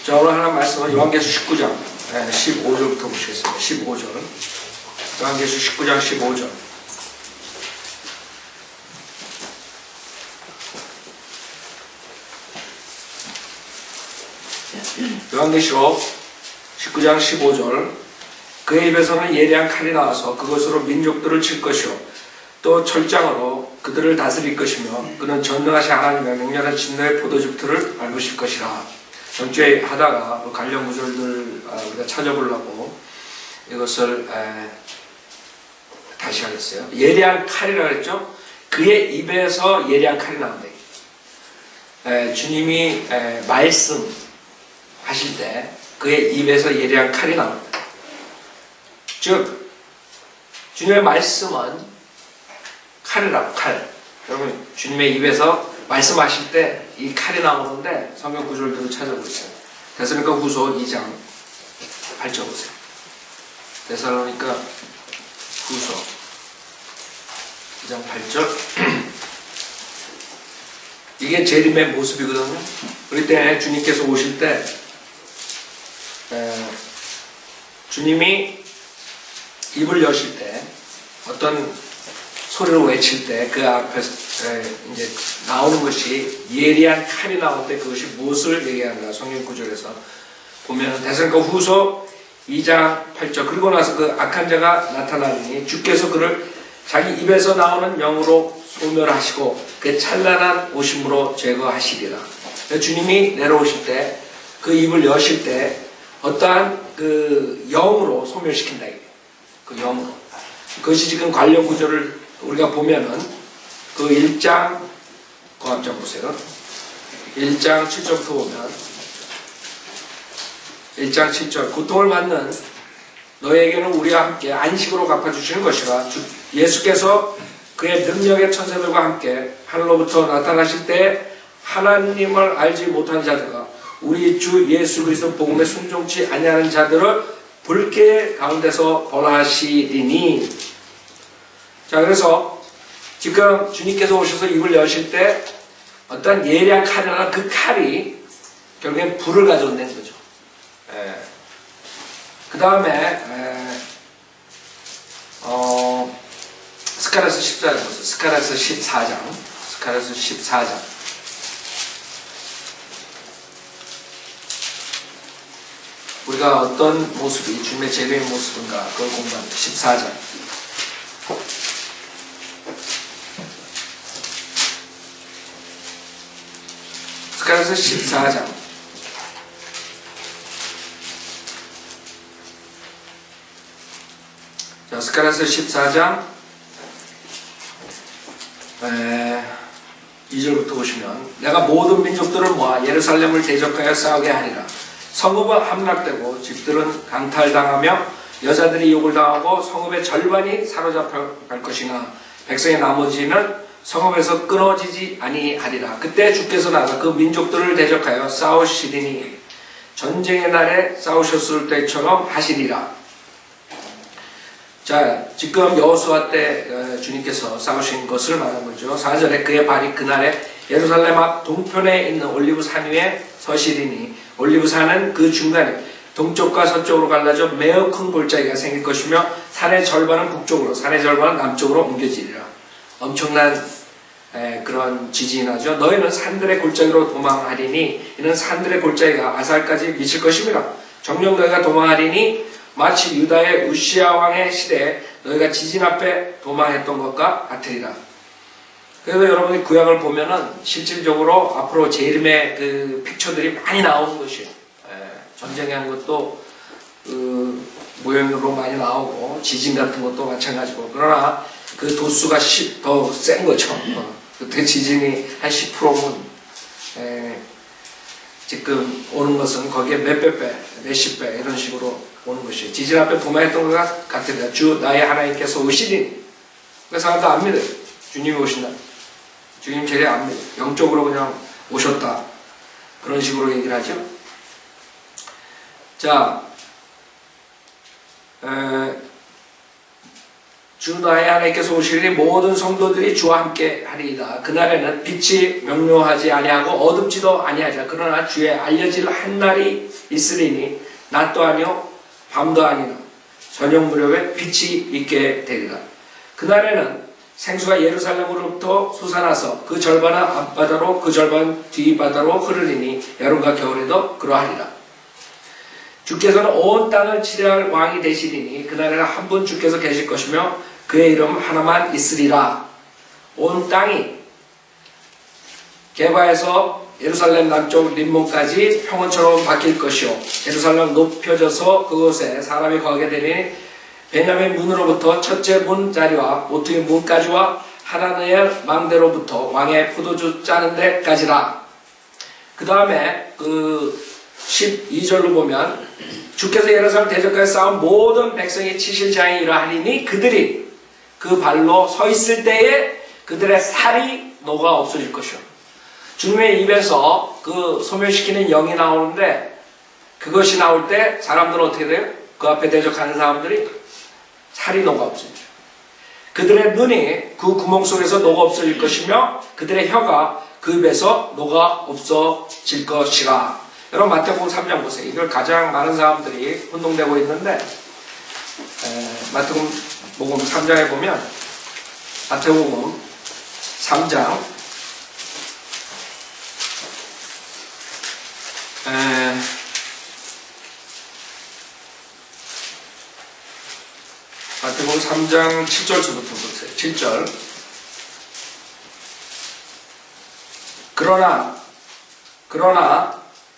자, 오늘 하나 말씀은 요한계시록 19장 15절부터 보시겠습니다. 15절. 요한계시록 19장 15절. 요한계시록 19장 15절. 그의 입에서는 예리한 칼이 나와서 그것으로 민족들을 칠 것이요 또 철장으로 그들을 다스릴 것이며 그는 전능하신 하나님의 맹렬한 진노의 포도즙들을 밟으실 것이라. 전주에 하다가 관련 구절들 우리가 찾아보려고 이것을 다시 하겠어요. 예리한 칼이라고 했죠. 그의 입에서 예리한 칼이 나온다. 주님이 말씀 하실 때 그의 입에서 예리한 칼이 나옵니다. 즉 주님의 말씀은 칼이라고. 칼. 여러분 주님의 입에서 말씀하실 때 이 칼이 나오는데 성경 구절들을 찾아보세요. 데살로니가 후서 2장 8절 보세요. 데살로니가 후서 2장 8절. 이게 재림의 모습이거든요. 우리 때 주님께서 오실 때 주님이 입을 여실 때 어떤 소리를 외칠 때 그 앞에서 이제 나오는 것이 예리한 칼이 나올 때 그것이 무엇을 얘기하는가 성경 구절에서 보면 데살로니가 후서 2장 8절. 그리고 나서 그 악한 자가 나타나니 주께서 그를 자기 입에서 나오는 영으로 소멸하시고 그 찬란한 오심으로 제거하시리라. 주님이 내려오실 때 그 입을 여실 때 어떠한 그 영으로 소멸시킨다. 그 영으로. 그것이 지금 관련 구절을 우리가 보면은 그 1장 그 앞장 보세요. 1장 7절부터 보면 1장 7절. 고통을 받는 너에게는 우리와 함께 안식으로 갚아주시는 것이라. 예수께서 그의 능력의 천사들과 함께 하늘로부터 나타나실 때 하나님을 알지 못한 자들과 우리 주 예수 그리스도 복음에 순종치 아니하는 자들을 불길 가운데서 벌하시리니. 자, 그래서 지금 주님께서 오셔서 입을 여실 때 어떤 예리한 칼이나 그 칼이 결국엔 불을 가져온다는 거죠. 그 다음에 스가랴서 14장 보세요. 스가랴서 14장. 스가랴서 14장. 우리가 어떤 모습이 주님의 재림의 모습인가 그걸 공부합니다. 14장. 스가랴서 14장. 자, 스가랴서 14장 2절부터 보시면 내가 모든 민족들을 모아 예루살렘을 대적하여 싸우게 하리라. 성읍은 함락되고 집들은 강탈당하며 여자들이 욕을 당하고 성읍의 절반이 사로잡혀 갈 것이나 백성의 나머지는 성읍에서 끊어지지 아니하리라. 그때 주께서 나가 그 민족들을 대적하여 싸우시리니 전쟁의 날에 싸우셨을 때처럼 하시리라. 자, 지금 여호수아 때 주님께서 싸우신 것을 말한 거죠. 4절에 그의 발이 그날에 예루살렘 앞 동편에 있는 올리브산 위에 서시리니 올리브산은 그 중간에 동쪽과 서쪽으로 갈라져 매우 큰 골짜기가 생길 것이며 산의 절반은 북쪽으로 산의 절반은 남쪽으로 옮겨지리라. 엄청난 그런 지진이 나죠. 너희는 산들의 골짜기로 도망하리니 이는 산들의 골짜기가 아살까지 미칠 것입니다. 정녕 너희가 도망하리니 마치 유다의 우시야 왕의 시대에 너희가 지진 앞에 도망했던 것과 같으리라. 그래서 여러분이 구약을 보면은 실질적으로 앞으로 재림의 그 픽처들이 많이 나오는 것이에요. 전쟁에 한 것도 모형으로 많이 나오고 지진 같은 것도 마찬가지고. 그러나 그 도수가 더 센 거죠. 그때 지진이 한 10%면 지금 오는 것은 거기에 몇백 배, 몇십 배 이런 식으로 오는 것이에요. 지진 앞에 도망했던 것과 같으리라. 주 나의 하나님께서 오시리니. 그 사람도 안 믿어요. 주님이 오신다. 주님 재림 안 믿어요. 영적으로 그냥 오셨다. 그런 식으로 얘기를 하죠. 자, 주 나의 하나님께서 오시리니 모든 성도들이 주와 함께 하리이다. 그날에는 빛이 명료하지 아니하고 어둡지도 아니하리라. 그러나 주의 알려질 한 날이 있으리니 낮도 아니요 밤도 아니라 저녁 무렵에 빛이 있게 되리라. 그날에는 생수가 예루살렘으로부터 솟아나서 그 절반은 앞바다로 그 절반 뒷바다로 흐르리니 여름과 겨울에도 그러하리라. 주께서는 온 땅을 치료할 왕이 되시리니 그날에는 한 분 주께서 계실 것이며 그의 이름 하나만 있으리라. 온 땅이 게바에서 예루살렘 남쪽 림몬까지 평원처럼 바뀔 것이요 예루살렘 높여져서 그곳에 사람이 거하게 되니 베냐민 문으로부터 첫째 문 자리와 모퉁이 문까지와 하나님의 망대로부터 왕의 포도주 짜는 데까지라. 그 다음에 12절로 보면 주께서 예루살렘 대적까지 싸운 모든 백성이 치실 자에 이러하리니 그들이 그 발로 서 있을 때에 그들의 살이 녹아 없어질 것이요. 주님의 입에서 그 소멸시키는 영이 나오는데 그것이 나올 때 사람들은 어떻게 돼요? 그 앞에 대적하는 사람들이 살이 녹아 없어지죠. 그들의 눈이 그 구멍 속에서 녹아 없어질 것이며 그들의 혀가 그 입에서 녹아 없어질 것이라. 여러분 마태복음 3장 보세요. 이걸 가장 많은 사람들이 혼동되고 있는데 마태복음 3장에 보면 마태복음 3장 마태복음 3장 7절부터 보세요. 7절. 그러나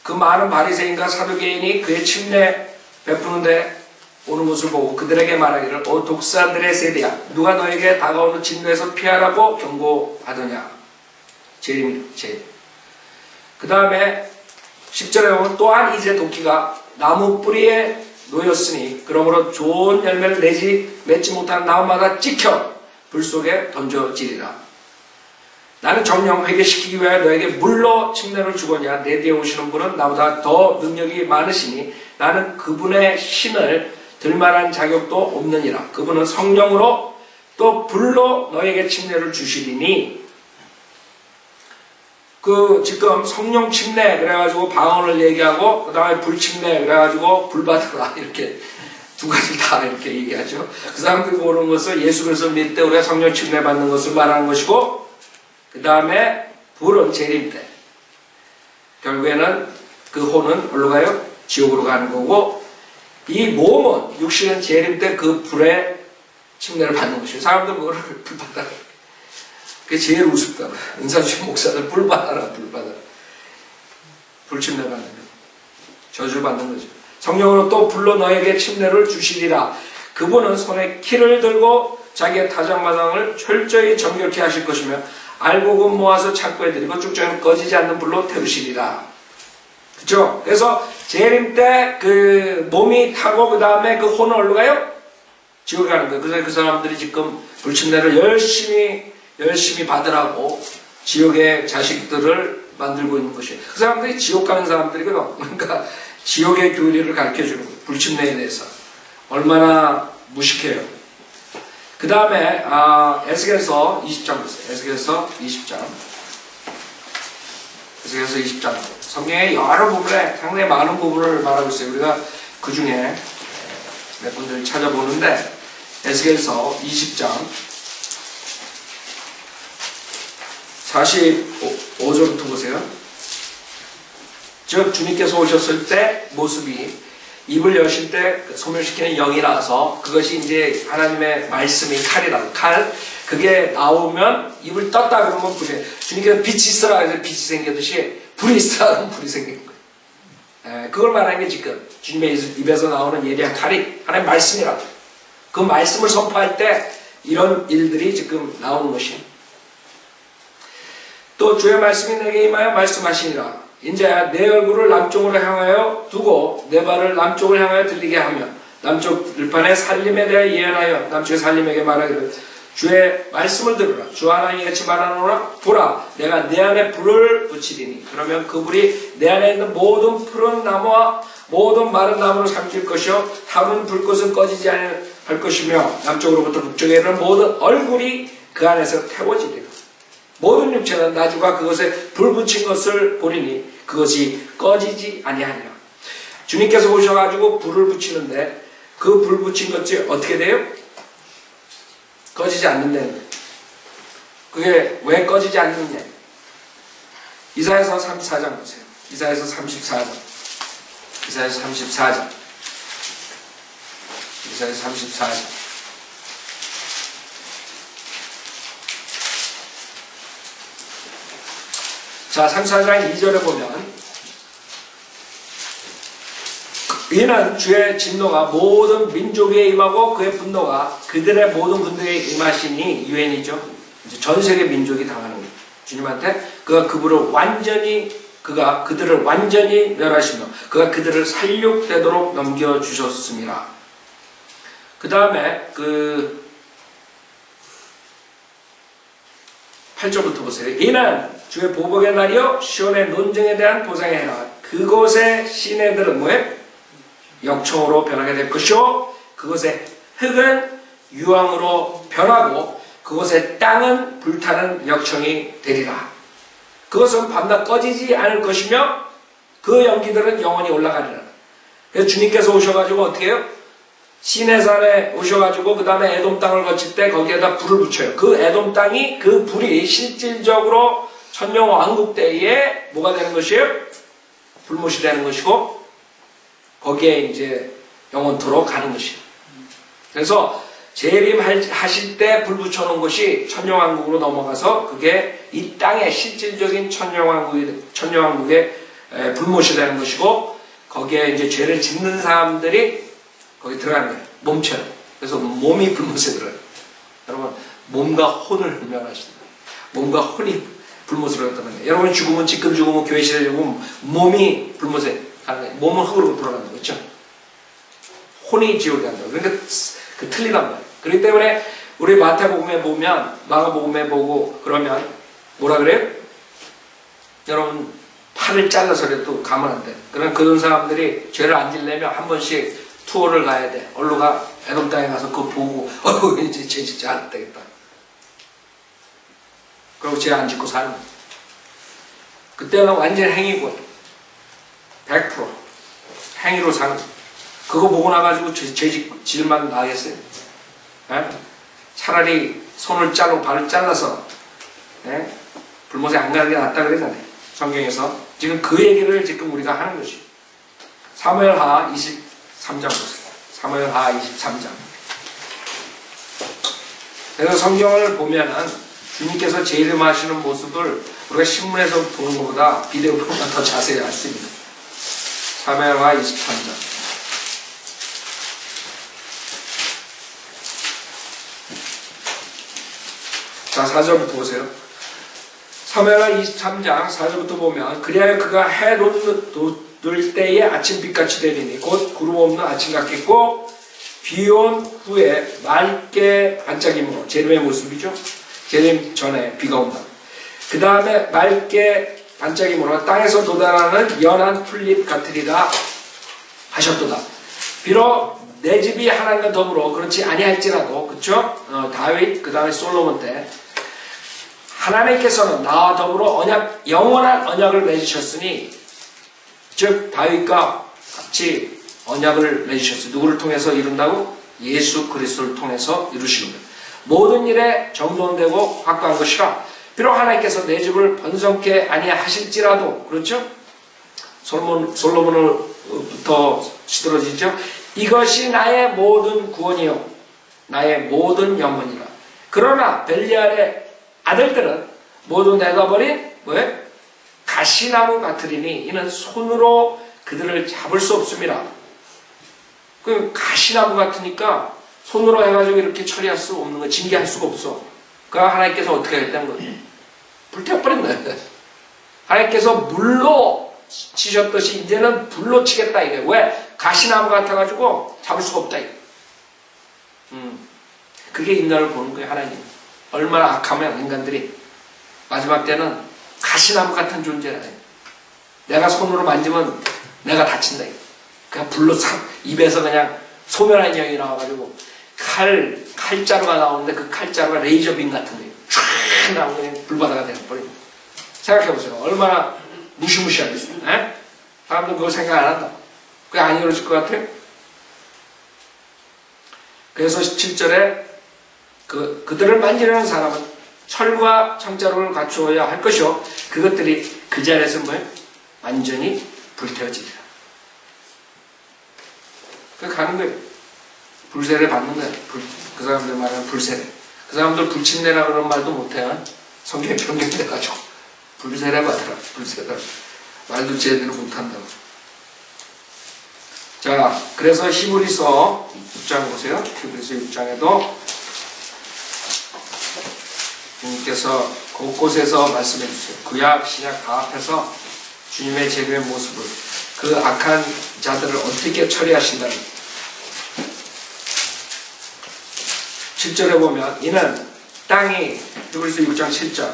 그 많은 바리새인과 사두개인이 그의 침례 베푸는데 오는 것을 보고 그들에게 말하기를 독사들의 세대야 누가 너에게 다가오는 진노에서 피하라고 경고하더냐. 재림. 그 다음에 10절에 보면 또한 이제 도끼가 나무 뿌리에 놓였으니 그러므로 좋은 열매를 맺지 못하는 나무마다 찍혀 불 속에 던져지리라. 나는 정령 회개시키기 위하여 너에게 물로 침례를 주거냐. 내 뒤에 오시는 분은 나보다 더 능력이 많으시니 나는 그분의 신을 들만한 자격도 없느니라. 그분은 성령으로 또 불로 너에게 침례를 주시리니. 지금 성령 침례 그래가지고 방언을 얘기하고 그 다음에 불 침례 그래가지고 불 받으라 이렇게 두 가지 다 이렇게 얘기하죠. 그 사람들이 보는 것을 예수 그리스도 믿을 때 우리가 성령 침례 받는 것을 말하는 것이고 그 다음에 불은 재림 때 결국에는 그 혼은 어디로 가요? 지옥으로 가는 거고 이 몸은 육신은 재림 때 그 불에 침례를 받는 것이에요. 사람들 그거를 불 받아라. 그게 제일 우습다. 은사주신 목사들 불 받아라. 불 침례 받는 거. 저주 받는 거죠. 성령으로 또 불로 너에게 침례를 주시리라. 그분은 손에 키를 들고 자기의 타작마당을 철저히 정결케 하실 것이며 알곡은 모아서 창고에 들이고 쭉정은 꺼지지 않는 불로 태우시리라. 그쵸? 그래서 재림 때 그 몸이 타고 그 다음에 그 혼은 어디로 가요? 지옥에 가는 거예요. 그래서 그 사람들이 지금 불침례를 열심히 받으라고 지옥의 자식들을 만들고 있는 것이에요. 그 사람들이 지옥 가는 사람들이거든. 그러니까 지옥의 교리를 가르쳐주는 거예요. 불침례에 대해서. 얼마나 무식해요. 그 다음에 에스겔서 20장 보세요. 에스겔서 20장. 에스겔서 20장. 성경의 여러 부분에 상당히 많은 부분을 말하고 있어요. 우리가 그 중에 몇 분들이 찾아보는데 에스겔서 20장 45절부터 보세요. 즉 주님께서 오셨을 때 모습이 입을 여실 때 소멸시키는 영이 나와서 그것이 이제 하나님의 말씀이 칼이라고 칼 그게 나오면 입을 떴다 그러면 불이 주님께서 빛이 있으라 해서 빛이 생기듯이 불이 있으라 하면 불이 생기는 거예요. 그걸 말하는 게 지금 주님의 입에서 나오는 예리한 칼이 하나님의 말씀이라고. 그 말씀을 선포할 때 이런 일들이 지금 나오는 것이. 또 주의 말씀이 내게 임하여 말씀하시니라. 이제 내 얼굴을 남쪽으로 향하여 두고 내 발을 남쪽을 향하여 들리게 하며 남쪽 들판의 살림에 대하여 예언하여 남쪽의 살림에게 말하기를 주의 말씀을 들으라. 주 하나님이 같이 말하노라. 보라 내가 내 안에 불을 붙이리니 그러면 그 불이 내 안에 있는 모든 푸른 나무와 모든 마른 나무를 삼킬 것이요 타는 불꽃은 꺼지지 할 것이며 남쪽으로부터 북쪽에 이르는 모든 얼굴이 그 안에서 태워지리라. 모든 육체는 나주가 그것에 불 붙인 것을 보리니 그것이 꺼지지 아니하니라. 주님께서 오셔가지고 불을 붙이는데 그 불 붙인 것이 어떻게 돼요? 꺼지지 않는다는 거예요. 그게 왜 꺼지지 않느냐? 이사야서 34장 보세요. 이사야서 34장. 이사야서 34장. 이사야서 34장. 자, 34장 2절에 보면 이는 주의 진노가 모든 민족에 임하고 그의 분노가 그들의 모든 군대에 임하시니 유엔이죠. 이제 전 세계 민족이 당하는 거예요. 주님한테 그가 그들을 완전히 멸하시며 그가 그들을 살육되도록 넘겨주셨습니다. 그 다음에 8절부터 보세요. 이는 주의 보복의 날이요 시온의 논쟁에 대한 보상의 해라. 그곳의 시내들은 뭐예요? 역청으로 변하게 될 것이요 그곳의 흙은 유황으로 변하고 그곳의 땅은 불타는 역청이 되리라. 그것은 밤낮 꺼지지 않을 것이며 그 연기들은 영원히 올라가리라. 그래서 주님께서 오셔가지고 어떻게 해요? 시내산에 오셔가지고 그 다음에 에돔 땅을 거칠 때 거기에다 불을 붙여요. 그 에돔 땅이 그 불이 실질적으로 천년왕국 때에 뭐가 되는 것이에요? 불못이 되는 것이고 거기에 이제 영원토록 가는 것이에요. 그래서 재림하실 때 불 붙여놓은 것이 천년왕국으로 넘어가서 그게 이 땅의 실질적인 천년왕국의 불못이 되는 것이고 거기에 이제 죄를 짓는 사람들이 거기 들어가는 거예요. 몸처럼. 그래서 몸이 불못에 들어요. 여러분 몸과 혼을 멸하신다. 몸과 혼이 불못으로 갔다는 거예요. 여러분 죽으면 지금 죽으면 교회실에 죽으면 몸이 불못에 가는 거예요. 몸은 흙으로 돌아가는 거예요. 그렇죠? 혼이 지옥에 간다. 그러니까 그 틀리단 말이에요. 그렇기 때문에 우리 마태복음에 보면 마가복음에 보고 그러면 뭐라 그래요? 여러분 팔을 잘라서라도 가면 안 돼. 그런 사람들이 죄를 안 지려면 한 번씩 투어를 가야 돼. 얼른 가. 에돔 땅에 가서 그거 보고 이제 죄 짓지 않아도 되겠다. 그리고 죄 안 짓고 사는 거야. 그때는 완전 행위고 100% 행위로 사는 거야. 그거 보고 나가지고 죄 짓만 나겠어요? 에? 차라리 손을 자르고 발을 잘라서 불못에 안 가는 게 낫다 그러잖아요. 성경에서 지금 그 얘기를 지금 우리가 하는 것이 사무엘하 23장 보세요. 사무엘하 23장. 그래서 성경을 보면은 주님께서 재림하시는 모습을 우리가 신문에서 보는 것보다 비디오 보면 더 자세히 알 수 있습니다. 사무엘하 23장. 자, 4절부터 보세요. 사무엘하 23장 4절부터 보면 그리하여 그가 해 돋을 때에 아침빛같이 되리니 곧 구름 없는 아침 같겠고 비온 후에 맑게 반짝임으로 재림의 모습이죠. 재림 전에 비가 온다. 그 다음에 맑게 반짝임으로 땅에서 돋아나는 연한 풀잎 같으리라 하셨도다. 비록 내 집이 하나님과 더불어 그렇지 아니할지라도 그쵸? 다윗 그 다음에 솔로몬 때 하나님께서는 나와 더불어 영원한 언약을 맺으셨으니 즉 다윗과 같이 언약을 맺으셨어요. 누구를 통해서 이룬다고? 예수 그리스도를 통해서 이루시는 거예요. 모든 일에 정돈되고 확고한 것이라 비록 하나님께서 내 집을 번성케 아니하실지라도 그렇죠? 솔로몬으로부터 시들어지죠. 이것이 나의 모든 구원이요 나의 모든 영혼이라. 그러나 벨리알의 아들들은 모두 내가 버린 뭐예요? 가시나무 같으리니 이는 손으로 그들을 잡을 수 없습니다. 그 가시나무 같으니까 손으로 해가지고 이렇게 처리할 수 없는 거, 징계할 수가 없어. 그러니까 하나님께서 어떻게 했다는 거예요? 불태워버린 거예요. 하나님께서 물로 치셨듯이 이제는 불로 치겠다 이게. 왜? 가시나무 같아가지고 잡을 수가 없다 이게. 그게 인간을 보는 거예요. 하나님 얼마나 악하면 인간들이 마지막 때는 가시나무 같은 존재라. 내가 손으로 만지면 내가 다친다 이게. 그냥 불로 입에서 그냥 소멸한 영이 나와가지고 칼자루가 나오는데 그 칼자루가 레이저빔 같은 거예요. 쫙 나오면 불바다가 되어버립니다. 생각해보세요. 얼마나 무시무시하겠어요. 에? 사람들 그걸 생각 안 한다. 그게 안 이루어질 것 같아요? 그래서 17절에 그들을 만지려는 사람은 철과 창자루를 갖추어야 할 것이요. 그것들이 그 자리에서 뭐예요? 완전히 불태워지리라. 그 가는 거예요. 불세례 받는 거예요. 그 사람들 말하는 불세례. 그 사람들 불침례라 그런 말도 못해요. 성경에 변경돼가지고. 불세례 받으라. 불세례. 말도 제대로 못한다고. 자, 그래서 히브리서 6장 보세요. 히브리서 6장에도 주님께서 곳곳에서 말씀해 주세요. 구약, 신약 다 앞에서 주님의 재림의 모습을, 그 악한 자들을 어떻게 처리하신다는 7절에 보면 이는 땅이, 히브리서 6장 7절,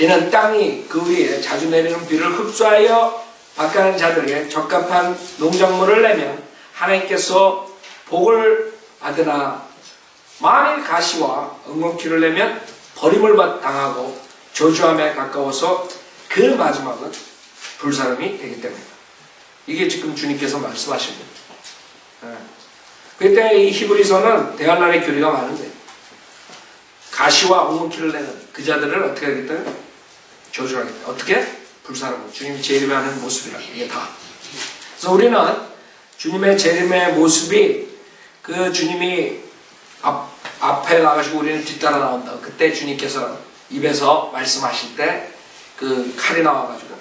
이는 땅이 그 위에 자주 내리는 비를 흡수하여 박하는 자들에게 적합한 농작물을 내면 하나님께서 복을 받으나 만일 가시와 엉겅퀴를 내면 버림을 당하고 저주함에 가까워서 그 마지막은 불사름이 되기 때문이다. 이게 지금 주님께서 말씀하신 겁니다. 그때 이 히브리서는 대환란의 교리가 많은데 가시와 엉겅퀴를 내는 그 자들을 어떻게 하겠다? 저주하겠다. 어떻게? 불사르고 주님이 재림하는 모습이라. 이게 다. 그래서 우리는 주님의 재림의 모습이 그 주님이 앞에 나가시고 우리는 뒤따라 나온다. 그때 주님께서 입에서 말씀하실 때 그 칼이 나와가지고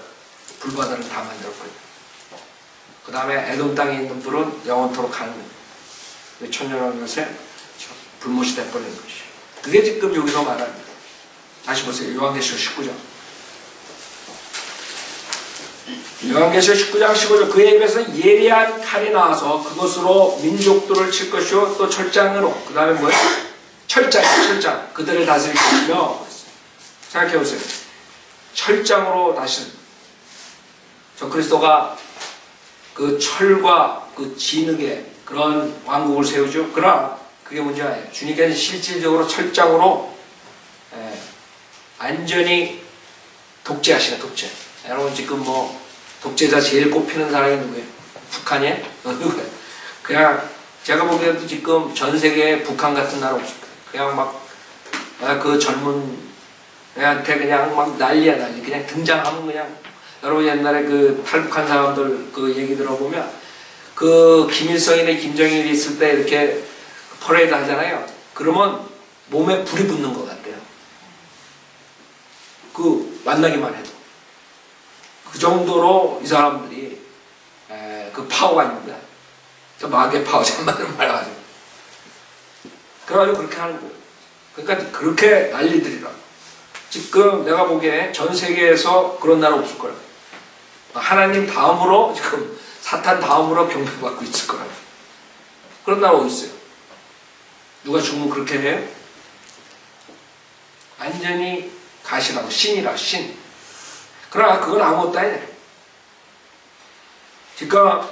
불바다를 다 만들어버려요. 그 다음에 에돔 땅에 있는 불은 영원토록 가는 거예요. 천년한 것에 불못이 돼버리는 것이에요. 그게 지금 여기서 말합니다. 다시 보세요. 요한계시록 19장. 요한계시록 19장 15절. 그의 입에서 예리한 칼이 나와서 그것으로 민족들을 칠 것이요 또 철장으로, 그 다음에 뭐예요? 철장. 그들을 다스릴 것이며. 생각해보세요. 철장으로 다스린. 저 그리스도가 그 철과 그 진흙의 그런 왕국을 세우죠. 그러나 그게 문제가 아니에요. 주님께서 실질적으로 철장으로 완전히 독재하시네. 독재. 여러분 지금 뭐 독재자 제일 꼽히는 사람이 누구예요? 북한이에요? 누구예요? 그냥 제가 보기에도 지금 전 세계에 북한 같은 나라 없을 거예요. 그냥 막 그 젊은 애한테 그냥 막 난리야 난리. 그냥 등장하면 그냥 여러분 옛날에 그 탈북한 사람들 그 얘기 들어보면 그 김일성이나 김정일이 있을 때 이렇게 퍼레이드 하잖아요. 그러면 몸에 불이 붙는 것 같아요. 그 만나기만 해도. 그 정도로 이 사람들이 그 파워가 있는데 저 마귀의 파워 잠만을 말아가지고 그래가지고 그렇게 하는 거예요. 그러니까 그렇게 난리들이라. 지금 내가 보기에 전 세계에서 그런 나라 없을 거예요. 하나님 다음으로 지금 사탄 다음으로 경배받고 있을 거예요. 그런 나라 어디 있어요? 누가 죽으면 그렇게 해요? 완전히 가시라고 신이라 신. 그러나 그건 아무것도 아니에요. 그러니까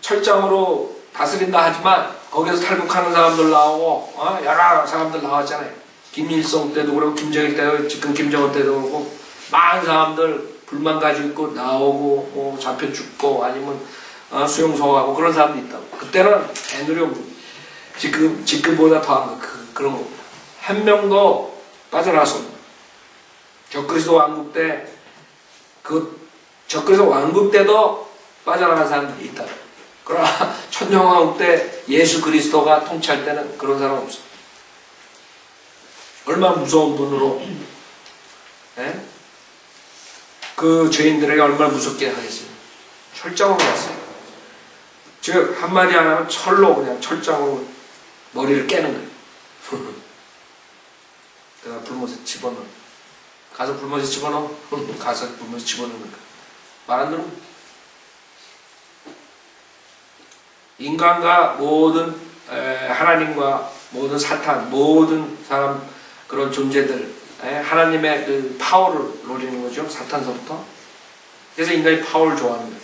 철장으로 다스린다 하지만 거기서 탈북하는 사람들 나오고 여러 사람들 나왔잖아요. 김일성 때도 그렇고 김정일 때도 지금 김정은 때도 그렇고 많은 사람들 불만 가지고 있고 나오고 뭐 잡혀 죽고 아니면 수용소 가고 그런 사람도 있다고. 그때는 애누령 지금보다 더한 거 그런 거. 한 명도 빠져나왔습니다. 적그리스도 왕국 때 적그리스도 왕국 때도 빠져나간 사람들이 있다. 그러나 천년왕국 때 예수 그리스도가 통치할 때는 그런 사람 없어. 얼마나 무서운 분으로 그 죄인들에게 얼마나 무섭게 하겠습니까? 철장으로 갔어요. 즉 한마디 안 하면 철로 그냥 철장으로 머리를 깨는 거예요. 내가 불못에 집어넣어. 가서 불못에 집어넣어. 가서 불못에 집어넣는 거야. 말 안 들으면 인간과 모든 하나님과 모든 사탄 모든 사람 그런 존재들 하나님의 그 파워를 노리는 거죠. 사탄서부터. 그래서 인간이 파워를 좋아하는 거예요.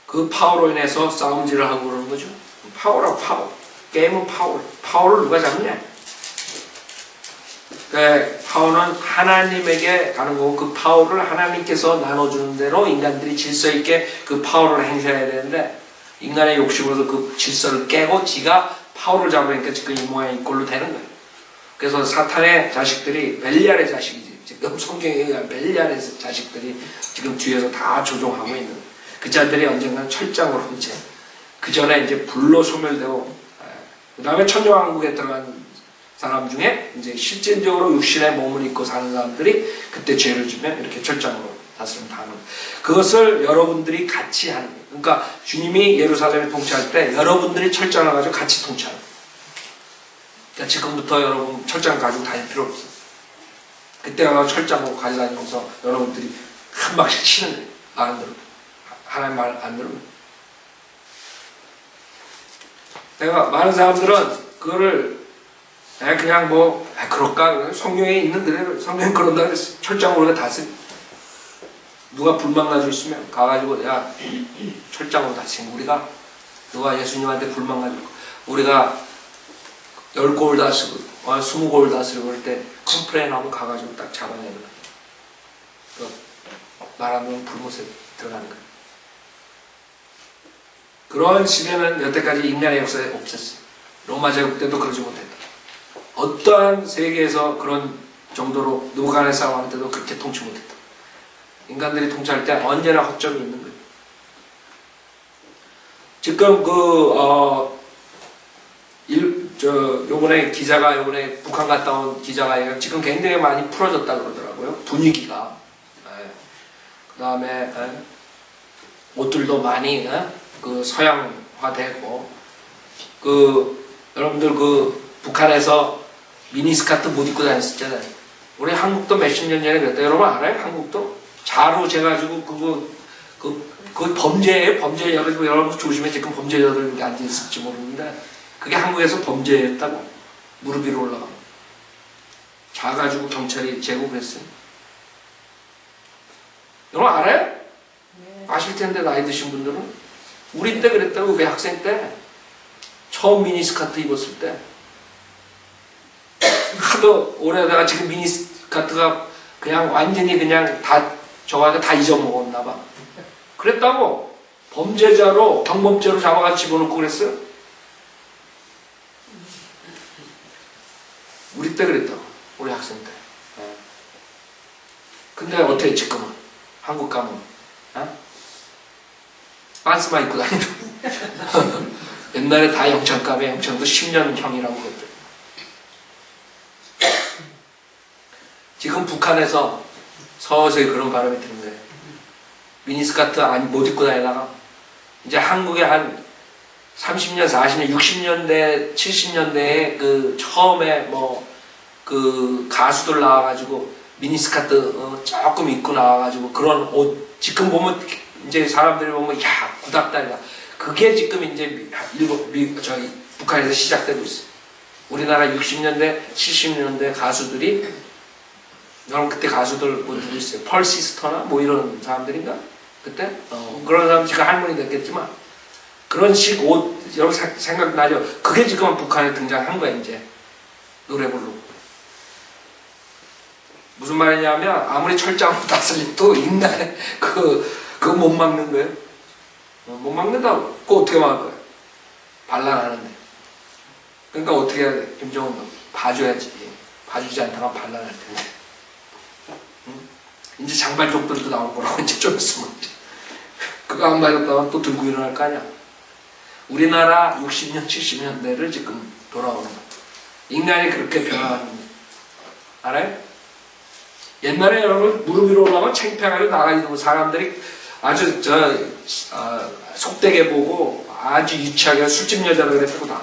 그 파워로 인해서 싸움질을 하고 그러는 거죠. 파워라고 파워. 게임은 파워. 파워를 누가 잡냐? 파워는 하나님에게 가는 거고 그 파워를 하나님께서 나눠주는 대로 인간들이 질서 있게 그 파워를 행사해야 되는데 인간의 욕심으로서 그 질서를 깨고 지가 파워를 잡으니까 지금 이 모양 이 꼴로 되는 거예요. 그래서 사탄의 자식들이 벨리알의 자식이지. 지금 성경에 의한 벨리알의 자식들이 지금 뒤에서 다 조종하고 있는 거예요. 그 자들이 언젠가는 철장으로 이제 그 전에 이제 불로 소멸되고 그 다음에 천정왕국에 들어간 사람 중에 이제 실질적으로 육신의 몸을 입고 사는 사람들이 그때 죄를 지면 이렇게 철장으로 다스림 당하는 거예요. 그것을 여러분들이 같이 하는 거예요. 그러니까 주님이 예루살렘에 통치할 때 여러분들이 철장을 가지고 같이 통치하는 거예요. 그러니까 지금부터 여러분 철장 가지고 다닐 필요 없어요. 그때 가서 철장으로 가져다니면서 여러분들이 한 방씩 치는 거예요. 말 안 들으면. 하나님 말 안 들으면. 내가 많은 사람들은 그거를 그냥 뭐 그럴까? 성경에 있는 그대로 성경 그런다 그랬어. 철장으로 우리가 다스려. 누가 불만 가지고 있으면 가가지고 야 철장으로 다스리고 우리가 누가 예수님한테 불만 가지고 우리가 10골 다스리고 20골 다스리고 그럴 때 컴플레인하고 가가지고 딱 잡아내는 거야. 말 안 들으면 불못에 들어가는 거야. 그런 시대는 여태까지 인간의 역사에 없었어요. 로마 제국 때도 그러지 못했다. 어떠한 세계에서 그런 정도로 노 간의 싸움할 때도 그렇게 통치 못했다. 인간들이 통치할 때 언제나 허점이 있는 거예요. 지금 요번에 기자가 요번에 북한 갔다 온 기자가 지금 굉장히 많이 풀어졌다 그러더라고요. 분위기가. 그 다음에 옷들도 많이 그 서양화되고 여러분들 북한에서 미니스커트 못 입고 다녔었잖아요. 우리 한국도 몇십 년 전에 그랬다. 여러분 알아요? 한국도 자로 재가지고 그거 범죄예요. 범죄. 여러분 조심해. 지금 범죄자들 이렇게 앉아있을지 모릅니다. 그게 한국에서 범죄였다고. 무릎 위로 올라가고 자가지고 경찰이 제국을 했어요. 여러분 알아요? 네. 아실 텐데 나이 드신 분들은. 우리 때 그랬다고. 우리 학생 때 처음 미니스커트 입었을 때 하도 오래다가 지금 미니스커트가 그냥 완전히 그냥 다 저거가 다 잊어먹었나 봐. 그랬다고. 범죄자로 경범죄로 잡아가 집어넣고 그랬어요. 우리 때 그랬다고. 우리 학생 때. 근데 어떻게 지금은 한국 가면 반스만 입고 다니고 옛날에 다 영창감에 영창도 10년형이라고 그랬죠. 지금 북한에서 서서히 그런 바람이 드는 거예요. 미니스커트 못 입고 다니다가 이제 한국에 한 30년, 40년, 60년대, 70년대에 그 처음에 그 가수들 나와가지고 미니스커트 조금 입고 나와가지고 그런 옷 지금 보면 이제 사람들이 보면 야 구닥다리다. 그게 지금 이제 북한에서 시작되고 있어요. 우리나라 60년대, 70년대 가수들이 여러분 그때 가수들 뭐 누구 있어요? 펄시스터나 뭐 이런 사람들인가? 그때? 그런 사람 지금 할머니 됐겠지만 그런 식 옷 여러분 생각나죠? 그게 지금 북한에 등장한 거야 이제 노래 부르고. 무슨 말이냐면 아무리 철장으로 다스려도 인간에 그거 못 막는 거예요. 못 막는다고. 그거 어떻게 막을 거예요? 반란하는데. 그러니까 어떻게 해야 돼? 김정은 봐줘야지. 봐주지 않다가 반란할 텐데. 응? 이제 장발족들도 나올 거라고 이제 좀 있으면 그거 안 봐줬다가 또 들고 일어날 거 아니야. 우리나라 60년, 70년대를 지금 돌아오는 거야. 인간이 그렇게 변화하는 거야. 알아요? 옛날에 여러분 무릎 위로 올라가면 창피해가지고 나가지고 사람들이 아주 속되게 보고 아주 유치하게 술집 여자라 그랬다고 다.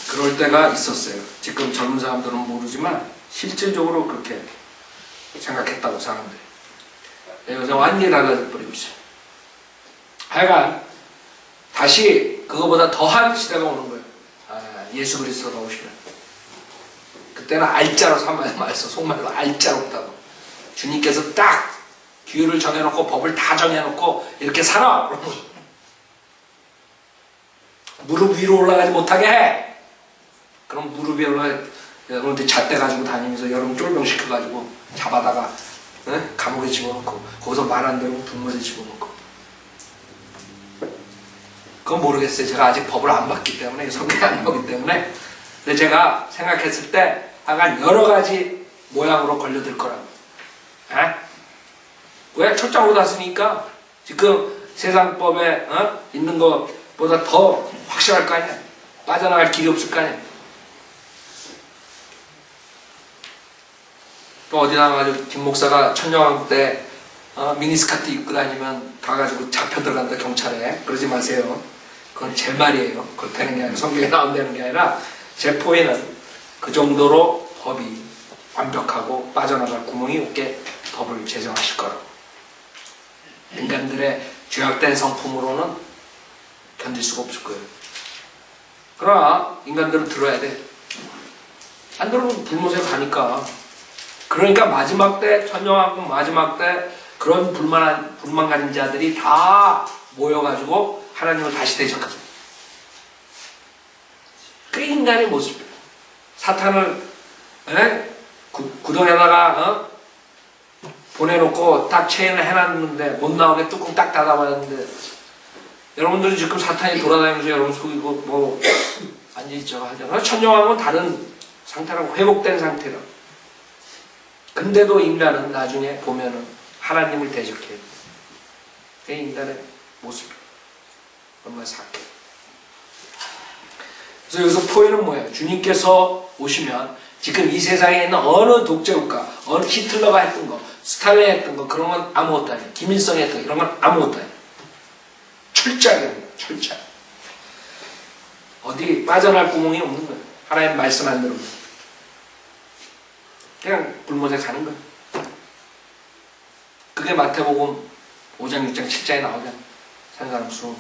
그럴 때가 있었어요. 지금 젊은 사람들은 모르지만 실질적으로 그렇게 생각했다고 사람들이. 요새 완전히 달라져 버리고 있어요. 하여간 다시 그거보다 더한 시대가 오는 거예요. 예수 그리스도가 오시면. 그때는 알짜로 삼아야 말써 속말로 알짜롭다고. 주님께서 딱 규율을 정해놓고 법을 다 정해놓고 이렇게 살아. 무릎 위로 올라가지 못하게 해. 그럼 무릎 위에 올라가 여러분들 잣대 가지고 다니면서 여러분 쫄병 시켜가지고 잡아다가 감옥에 집어넣고 거기서 말 안 들으면 분무에 집어넣고. 그건 모르겠어요. 제가 아직 법을 안 봤기 때문에 성경 안 보기 때문에. 근데 제가 생각했을 때 약간 여러 가지 모양으로 걸려들 거라고. 왜? 철장으로 놨으니까 지금 세상법에 있는 것보다 더 확실할 거 아니야. 빠져나갈 길이 없을 거 아니야. 또 어디 나가가지고 김 목사가 천년왕국 때 미니스커트 입고 다니면 가가지고 잡혀 들어간다 경찰에. 그러지 마세요. 그건 제 말이에요. 그렇다는 게 아니라 성경에 나온다는 게 아니라 제 포인트는 그 정도로 법이 완벽하고 빠져나갈 구멍이 없게 법을 제정하실 거라고. 인간들의 죄악된 성품으로는 견딜 수가 없을 거예요. 그러나 인간들은 들어야 돼. 안 들으면 불못에 가니까. 그러니까 마지막 때, 천년왕국 마지막 때 그런 불만 가진 자들이 다 모여가지고 하나님을 다시 대적하죠. 그게 인간의 모습이에요. 사탄을 구덩이에다가 보내놓고 딱 체인을 해놨는데 못 나오게 뚜껑 딱 닫아봤는데 여러분들은 지금 사탄이 돌아다니면서 여러분 속이고 뭐 앉아있죠 하잖아요. 천년왕국은 다른 상태라고, 회복된 상태라고. 근데도 인간은 나중에 보면은 하나님을 대적해요. 그게 인간의 모습이에요. 얼마나 사악해. 그래서 여기서 포인트는 뭐예요? 주님께서 오시면 지금 이 세상에 있는 어느 독재국가, 어느 히틀러가 했던 거, 스탈린이 했던 거, 그런 건 아무것도 아니에요. 김일성이 했던 거, 이런 건 아무것도 아니에요. 철저하게, 철저하게. 어디 빠져날 구멍이 없는 거예요. 하나님 말씀 안 들으면. 그냥 불못에 가는 거예요. 그게 마태복음 5장, 6장, 7장에 나오잖아요. 산 사람 수.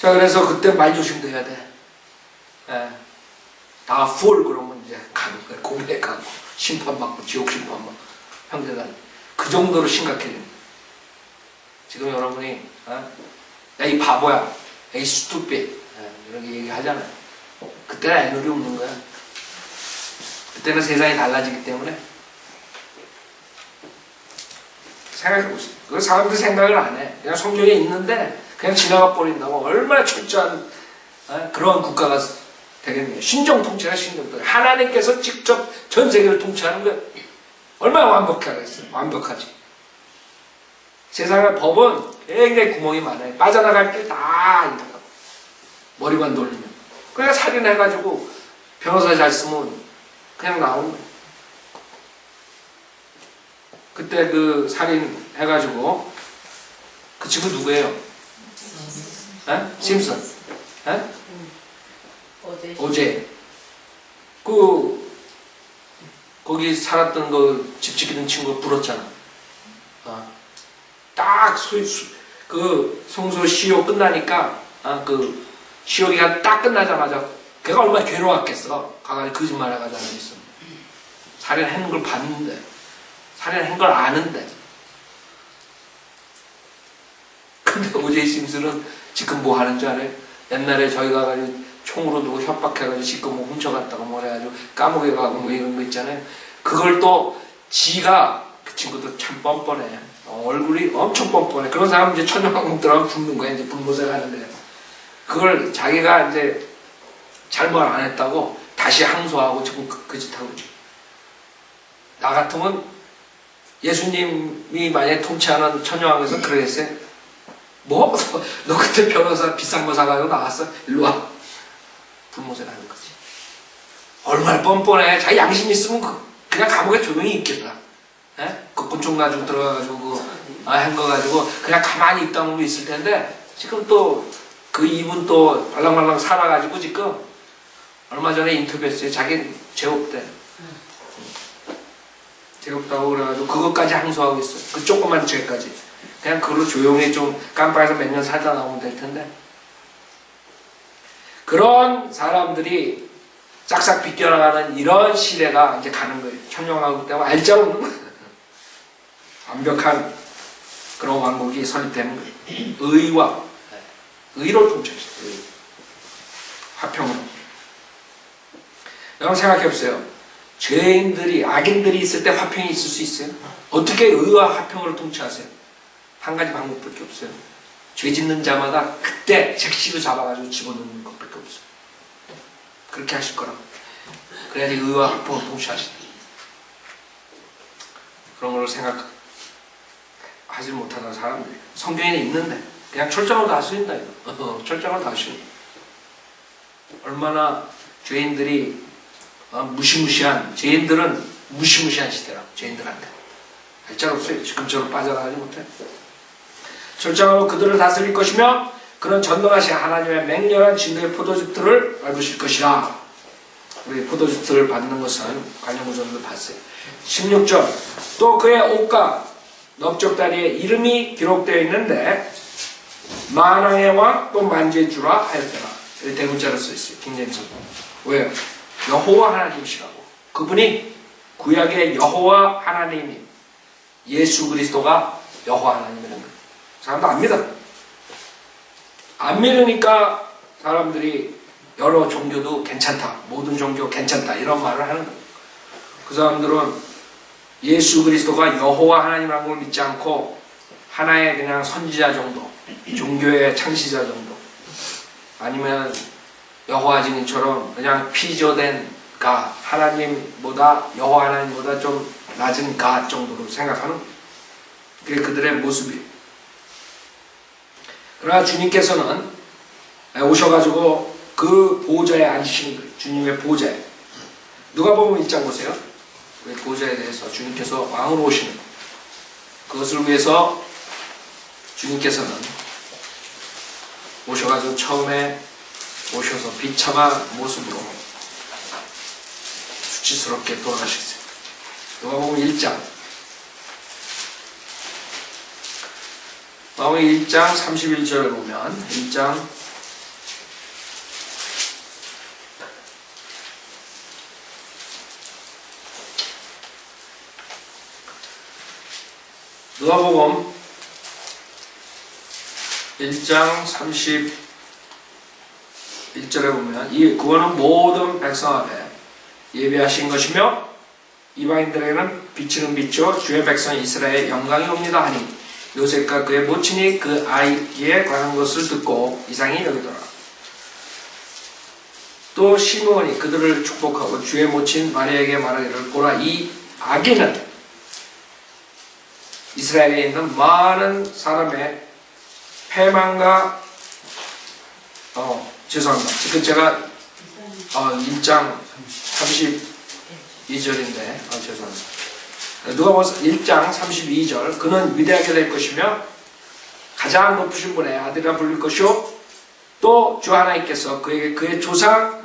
자, 그래서 그때 말 조심도 해야 돼. 다 full 그러면 이제 가는 거예요. 공에 가고, 심판받고, 지옥 심판받고, 형제단. 그 정도로 심각해져요. 지금 여러분이, 야, 이 바보야. 야, 이 스투피. 이렇게 얘기하잖아요. 그때는 애누리 없는 거야. 그때는 세상이 달라지기 때문에. 생각해보세요. 그 사람들 생각을 안 해. 그냥 성경에 있는데 그냥 지나가 버린다고. 얼마나 철저한 그런 국가가 되겠네요. 신정 통치가 신정 통치. 하나님께서 직접 전 세계를 통치하는 거예요. 얼마나 완벽하겠어요. 완벽하지. 세상의 법은 굉장히 구멍이 많아요. 빠져나갈 길 다 있다고. 머리만 돌리면. 그냥 살인해가지고 변호사 잘 쓰면 그냥 나오는 거예요. 그때 그 살인해가지고 그 친구 누구예요? 심슨. 어제. 거기 살았던 그 집 지키는 친구가 불었잖아. 딱 그 성소 시효 끝나니까 그 시효 기간 딱 끝나자마자 걔가 얼마나 괴로웠겠어. 가가지고 거짓말 해가지고 앉아있어. 살인한 걸 봤는데, 살인한 걸 아는데. 근데 오제이 심슨은 지금 뭐 하는 줄 알아요? 옛날에 저희가 가지고 총으로 누구 협박해가지고 지금 뭐 훔쳐갔다가 뭐 해가지고 감옥에 가고 뭐 이런 거 있잖아요. 그걸 또 지가, 그 친구도 참 뻔뻔해. 얼굴이 엄청 뻔뻔해. 그런 사람은 이제 천년왕국 들어가면 죽는 거야. 이제 불못에 가는데. 그걸 자기가 이제 잘못 안 했다고 다시 항소하고 지금 그 짓 하고 있죠. 나 같으면 예수님이 만약에 통치하는 천년왕국에서 그러겠어요? 뭐? 너 그때 변호사 비싼 거 사가지고 나왔어? 일로 와. 불못에 가는 거지. 얼마나 뻔뻔해. 자기 양심 있으면 그냥 감옥에 조용히 있겠다. 그 권총 가지고 들어가가지고 한 거 가지고 그냥 가만히 있다 보면 있을 텐데 지금 또 그 이분 또 말랑말랑 살아가지고 지금 얼마 전에 인터뷰했어요. 자기는 죄 없대. 죄 없다고 그래가지고 그것까지 항소하고 있어요. 그 조그만 죄까지. 그냥 그걸로 조용히 좀 깜빡해서 몇 년 살다 나오면 될 텐데. 그런 사람들이 싹싹 비껴나가는 이런 시대가 이제 가는 거예요. 현명하고 때문에 알짜없는 거예요. 완벽한 그런 왕국이 설립되는 거예요. 의로 통치하시죠. 화평으로. 여러분 생각해보세요. 죄인들이, 악인들이 있을 때 화평이 있을 수 있어요? 어떻게 의와 화평으로 통치하세요? 한 가지 방법밖에 없어요. 죄 짓는 자마다 그때 즉시로 잡아가지고 집어넣는 것밖에 없어요. 그렇게 하실 거라고. 그래야지 의와 화평을 통치하시다. 그런 걸 생각하지 못하는 사람들이 성경에 있는데 그냥 철저하게 다 쓰인다 이거. 철저하게 다 쓰인다. 얼마나 죄인들이 무시무시한, 죄인들은 무시무시한 시대라고. 죄인들한테 알짤 없어요. 지금처럼 빠져나가지 못해. 철저하고 그들을 다스릴 것이며 그런 전능하신 하나님의 맹렬한 진노의 포도즙들을 밟으실 것이라. 우리 포도즙들을 밟는 것은 관용구절도 봤어요. 16절 또 그의 옷과 넓적다리에 이름이 기록되어 있는데 만왕의 왕 또 만주의 주라 하였더라. 대문자로 써있어요. 킹제임스. 왜요? 여호와 하나님이시라고. 그분이 구약의 여호와 하나님이 예수 그리스도가 여호와 하나님이라는 거예요. 사람도 안 믿어. 안 믿으니까 사람들이 여러 종교도 괜찮다. 모든 종교 괜찮다. 이런 말을 하는 거예요. 그 사람들은 예수 그리스도가 여호와 하나님이라는 걸 믿지 않고 하나의 그냥 선지자 정도, 종교의 창시자 정도, 아니면 여호와 증인처럼 그냥 피조된 가, 하나님보다, 여호와 하나님보다 좀 낮은 가 정도로 생각하는 거예요. 그게 그들의 모습이에요. 그러나 주님께서는 오셔가지고 그 보좌에 앉으시는 거예요. 주님의 보좌에. 누가복음 1장 보세요. 그 보좌에 대해서 주님께서 왕으로 오시는 거예요. 그것을 위해서 주님께서는 오셔가지고 처음에 오셔서 비참한 모습으로 수치스럽게 돌아가셨어요. 누가복음 1장. 누가복음 1장 31절에 보면 1장 누가복음 1장 31절에 보면 이 구원은 모든 백성 앞에 예비하신 것이며 이방인들에게는 비치는 빛이요 주의 백성 이스라엘의 영광이 옵니다 하니 요셉과 그의 모친이 그 아이에 관한 것을 듣고 이상히 여기더라. 또 시므온이 그들을 축복하고 주의 모친 마리아에게 말하기를 보라 이 아기는 이스라엘에 있는 많은 사람의 패망과 죄송합니다. 지금 제가 1장 32절인데 죄송합니다. 누가복음 1장 32절 그는 위대하게 될 것이며 가장 높으신 분의 아들이라 불릴 것이요 또 주 하나님께서 그에게 그의 조상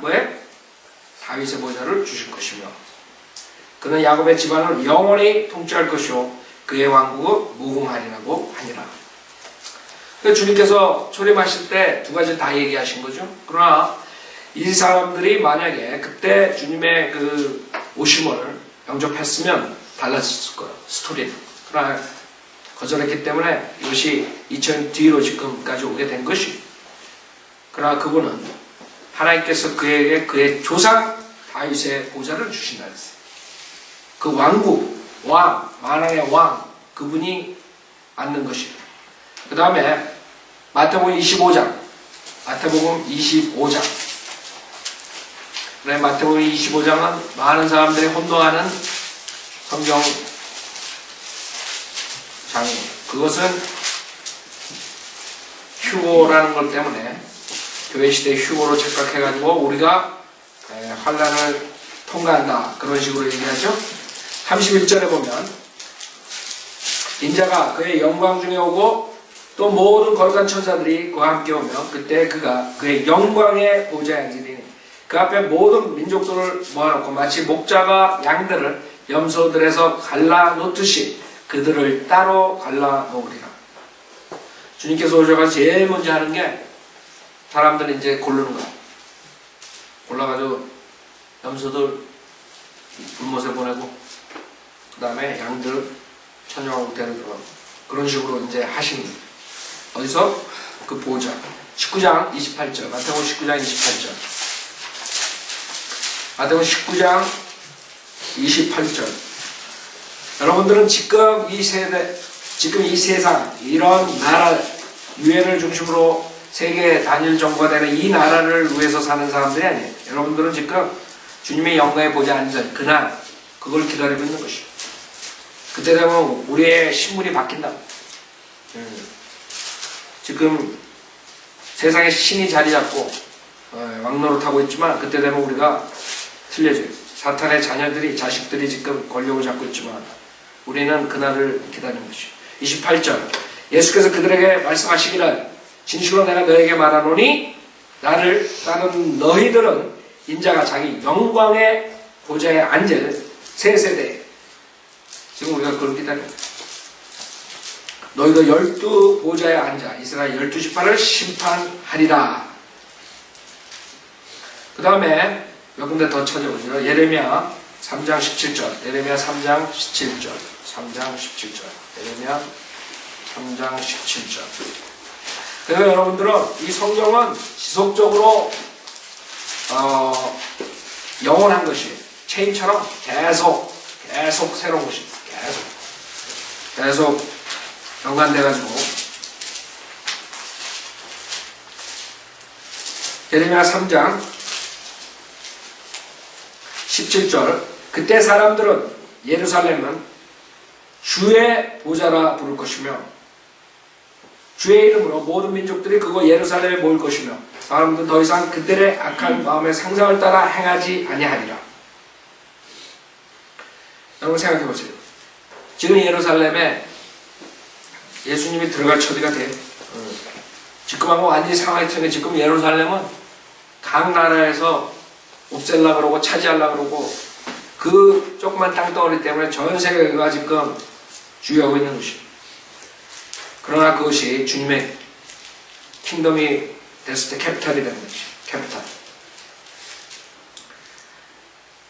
다윗의 보좌를 주실 것이며 그는 야곱의 집안을 영원히 통치할 것이요 그의 왕국은 무궁하리라고 하니라. 주님께서 초림하실 때 두 가지 다 얘기하신 거죠. 그러나 이 사람들이 만약에 그때 주님의 그 오심을 영접했으면 달라졌을 거예요. 스토리는. 그러나 거절했기 때문에 이것이 2000년 뒤로 지금까지 오게 된 것이. 그러나 그분은 하나님께서 그에게 그의 조상 다윗의 보좌를 주신다 했어요. 그 왕국, 왕, 만왕의 왕, 그분이 앉는 것이에요. 그 다음에 마태복음 25장. 그래, 마태복음 25장은 많은 사람들이 혼동하는 성경 장이에요. 그것은 휴고라는 것 때문에 교회 시대 휴고로 착각해가지고 우리가 환란을 통과한다. 그런 식으로 얘기하죠. 31절에 보면 인자가 그의 영광 중에 오고 또 모든 거룩한 천사들이 그와 함께 오면 그때 그가 그의 영광의 보좌에 앉으리니 그 앞에 모든 민족들을 모아놓고 마치 목자가 양들을 염소들에서 갈라놓듯이 그들을 따로 갈라놓으리라. 주님께서 오셔서 제일 먼저 하는 게 사람들이 이제 고르는 거야. 골라가지고 염소들 불못에 보내고 그 다음에 양들 천정하고 데려들어가고 그런 식으로 이제 하신 어디서? 그 보좌 19장 28절 마태복음 19장 28절 마태복음 19장 28절 여러분들은 지금 이 세대 지금 이 세상 이런 나라 유엔을 중심으로 세계 단일 정부가 되는 이 나라를 위해서 사는 사람들이 아니에요. 여러분들은 지금 주님의 영광에 보지 않는 그날 그걸 기다리고 있는 것이에요. 그때 되면 우리의 신분이 바뀐다. 지금 세상에 신이 자리 잡고 왕노릇하고 있지만 그때 되면 우리가 틀려져요. 사탄의 자녀들이 자식들이 지금 권력을 잡고 있지만 우리는 그날을 기다리는 것이에요. 28절 예수께서 그들에게 말씀하시기를 진실로 내가 너에게 말하노니 나를 따른 너희들은 인자가 자기 영광의 보좌에 앉을 새 세대에 지금 우리가 그걸 기다립니다. 너희도 12 보좌에 앉아 이스라엘 12지파를 심판하리라. 그 다음에 몇 군데 더 찾아보죠. 예레미야 3장 17절 예레미야 3장 17절 3장 17절 예레미야 3장 17절 그래서 여러분들은 이 성경은 지속적으로 영원한 것이 체인처럼 계속 새로운 것입니다. 계속 연관돼가지고 예레미야 3장 17절 그때 사람들은 예루살렘은 주의 보좌라 부를 것이며 주의 이름으로 모든 민족들이 그거 예루살렘에 모일 것이며 사람들은 더 이상 그들의 악한 마음의 상상을 따라 행하지 아니하리라. 여러분 생각해 보세요. 지금 예루살렘에 예수님이 들어갈 처지가 돼요. 지금하고 완전히 상황이 틀린 지금 예루살렘은 각 나라에서 없앨라 그러고 차지하려 그러고 그 조그만 땅덩어리 때문에 전 세계가 지금 주의하고 있는 것이에요. 그러나 그것이 주님의 킹덤이 됐을 때 캐피탈이 되는 것이에요. 캐피탈.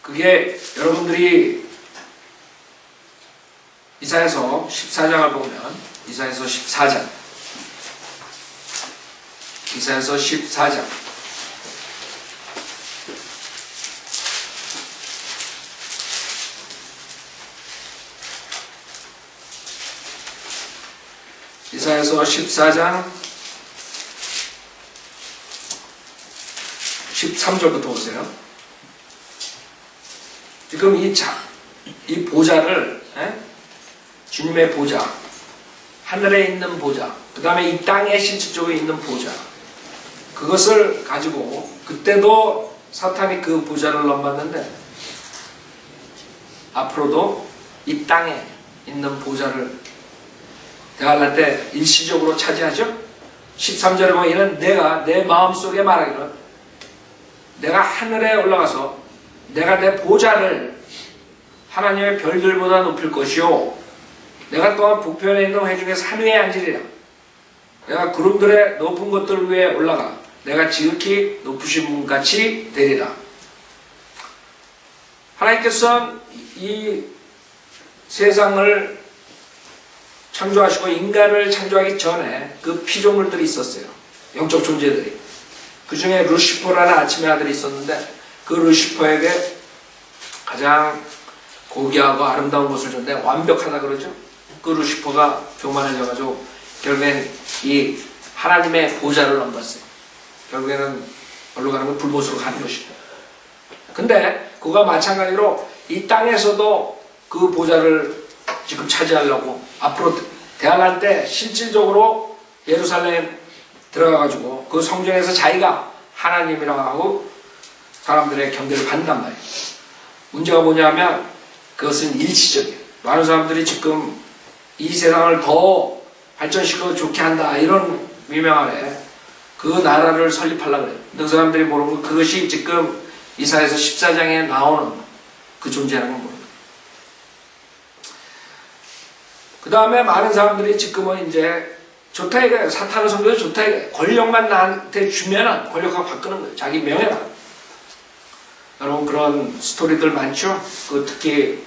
그게 여러분들이 이사야서 14장을 보면 이사야서 14장 이사야서 14장 이사야서 14장 13절부터 보세요. 지금 이 보좌를 주님의 보좌, 하늘에 있는 보좌, 그 다음에 이 땅에 실질적으로 있는 보좌 그것을 가지고 그때도 사탄이 그 보좌를 넘봤는데 앞으로도 이 땅에 있는 보좌를 대할날 때 일시적으로 차지하죠. 13절에 보면 이는 내가 내 마음속에 말하기를 내가 하늘에 올라가서 내가 내 보좌를 하나님의 별들보다 높일 것이요 내가 또한 북편에 있는 회중의 산 위에 앉으리라. 내가 구름들의 높은 것들 위에 올라가 내가 지극히 높으신 분같이 되리라. 하나님께서는 이 세상을 창조하시고 인간을 창조하기 전에 그 피조물들이 있었어요. 영적 존재들이. 그 중에 루시퍼라는 아침의 아들이 있었는데 그 루시퍼에게 가장 고귀하고 아름다운 것을 줬는데 완벽하다 그러죠. 그 루시퍼가 교만해져가지고 결국엔 이 하나님의 보좌를 넘봤어요. 결국에는 어디로 가는 건 불못으로 가는 것이죠. 근데 그가 마찬가지로 이 땅에서도 그 보좌를 지금 차지하려고 앞으로 대항할 때 실질적으로 예루살렘 들어가가지고 그 성전에서 자기가 하나님이라고 하고 사람들의 경계를 받는단 말이에요. 문제가 뭐냐면 그것은 일시적이에요. 많은 사람들이 지금 이 세상을 더 발전시키고 좋게 한다 이런 위명 아래 그 나라를 설립하려고 해요. 근데 그 사람들이 모르고 그것이 지금 이사야서 14장에 나오는 그 존재라는 걸 모릅니다. 그 다음에 많은 사람들이 지금은 이제 좋다 이거예요. 사탄을 섬겨서 좋다 이거예요. 권력만 나한테 주면은 권력하고 바꾸는 거예요. 자기 명예만. 여러분 그런 스토리들 많죠? 그 특히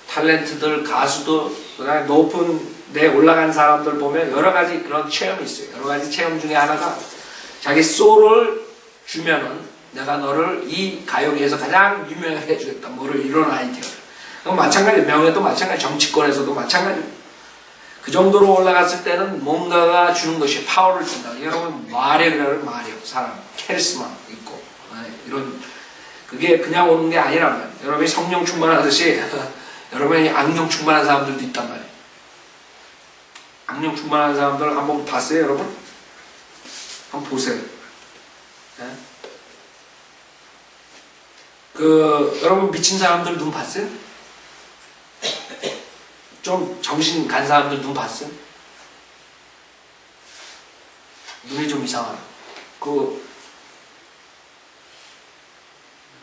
탤런트들, 가수들, 그다음에 높은 데 올라간 사람들 보면 여러 가지 그런 체험이 있어요. 여러 가지 체험 중에 하나가 자기 소울을 주면은 내가 너를 이 가요계에서 가장 유명하게 해주겠다. 뭐를 이런 아이디어를. 그럼 마찬가지, 명예도 마찬가지, 정치권에서도 마찬가지. 그 정도로 올라갔을 때는 뭔가가 주는 것이 파워를 준다. 여러분 마력이라는 마력, 사람, 카리스마 있고 이런 그게 그냥 오는 게 아니라면 여러분이 성령 충만하듯이 여러분이 악령 충만한 사람들도 있단 말이에요. 악령 충만한 사람들 한번 봤어요, 여러분? 한번 보세요. 네? 여러분 미친 사람들 눈 봤어요? 좀 정신 간 사람들 눈 봤어요? 눈이 좀 이상하다.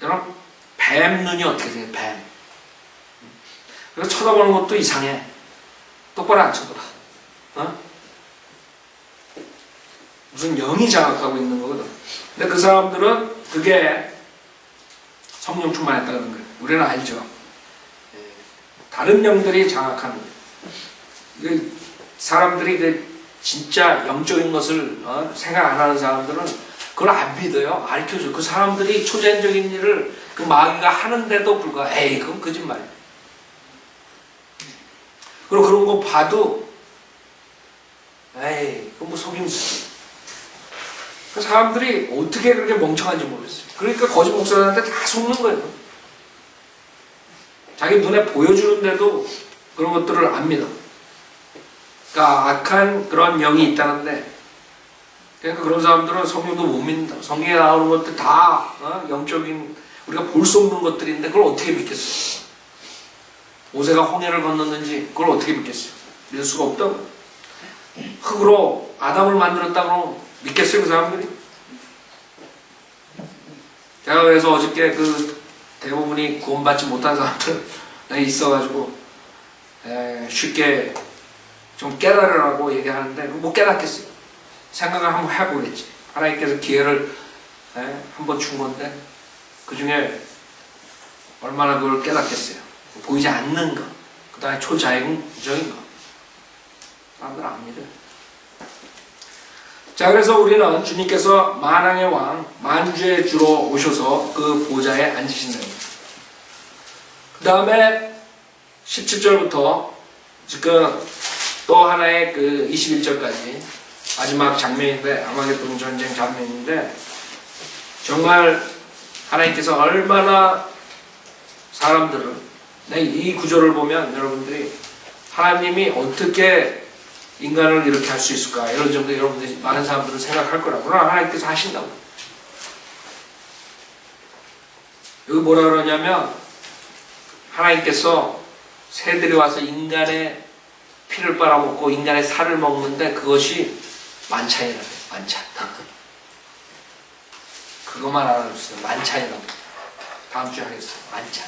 여러분, 뱀 눈이 어떻게 돼요? 뱀. 그래서 쳐다보는 것도 이상해. 똑바로 안 쳐다봐. 무슨 영이 장악하고 있는 거거든. 근데 그 사람들은 그게 성령 충만했다는 거예요. 우리는 알죠. 다른 영들이 장악하는 거예요. 사람들이 진짜 영적인 것을 생각 안 하는 사람들은 그걸 안 믿어요. 가르쳐줘. 그 사람들이 초자연적인 일을 그 마귀가 하는데도 불구하고 에이 그건 거짓말이야. 그리고 그런 거 봐도 에이 그건 뭐 속임수. 그 사람들이 어떻게 그렇게 멍청한지 모르겠어요. 그러니까 거짓 목사들한테 다 속는 거예요. 자기 눈에 보여주는데도 그런 것들을 안 믿어. 그러니까 악한 그런 영이 있다는데 그러니까 그런 사람들은 성경도 못 믿는다. 성경에 나오는 것들 다 영적인 우리가 볼 수 없는 것들인데 그걸 어떻게 믿겠어요? 모세가 홍해를 건넜는지 그걸 어떻게 믿겠어요? 믿을 수가 없다고. 흙으로 아담을 만들었다 그러면 믿겠어요, 그 사람들이? 제가 그래서 어저께 대부분이 구원받지 못한 사람들 있어가지고 쉽게 좀 깨달으라고 얘기하는데 못 깨닫겠어요. 생각을 한번 해보겠지. 하나님께서 기회를 한번 준 건데 그 중에 얼마나 그걸 깨닫겠어요. 보이지 않는 것, 그 다음에 초자연적인 것. 사람들 안 믿어요. 자, 그래서 우리는 주님께서 만왕의 왕, 만주의 주로 오셔서 그 보좌에 앉으신다는 거예요. 그 다음에 17절부터 지금 또 하나의 21절까지 마지막 장면인데, 아마겟돈 전쟁 장면인데, 정말 하나님께서 얼마나 사람들을, 이 구절을 보면 여러분들이 하나님이 어떻게 인간을 이렇게 할 수 있을까? 이런 정도 여러분들이 많은 사람들은 생각할 거라고. 그러나 하나님께서 하신다고. 여기 뭐라 그러냐면, 하나님께서 새들이 와서 인간의 피를 빨아먹고 인간의 살을 먹는데 그것이 만찬이라고 해요. 만찬. 그것만 알아주세요. 만찬이라고. 다음 주에 하겠어요. 만찬.